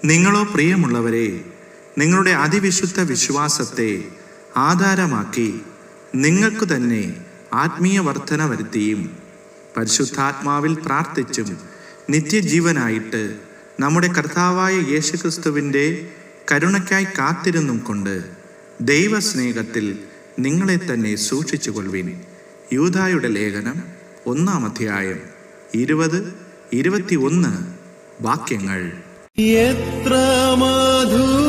നിങ്ങളോ പ്രിയമുള്ളവരെ, നിങ്ങളുടെ അതിവിശുദ്ധ വിശ്വാസത്തെ ആധാരമാക്കി നിങ്ങൾക്ക് തന്നെ ആത്മീയ വർധന വരുത്തിയും പരിശുദ്ധാത്മാവിൽ പ്രാർത്ഥിച്ചും നിത്യജീവനായിട്ട് നമ്മുടെ കർത്താവായ യേശുക്രിസ്തുവിൻ്റെ കരുണയ്ക്കായി കാത്തിരുന്നും കൊണ്ട് ദൈവസ്നേഹത്തിൽ നിങ്ങളെ തന്നെ സൂക്ഷിച്ചു കൊള്ളുവിൻ. യൂദായുടെ ലേഖനം 1-ാം അധ്യായം 20-21 വാക്യങ്ങൾ. എത്ര മധുരം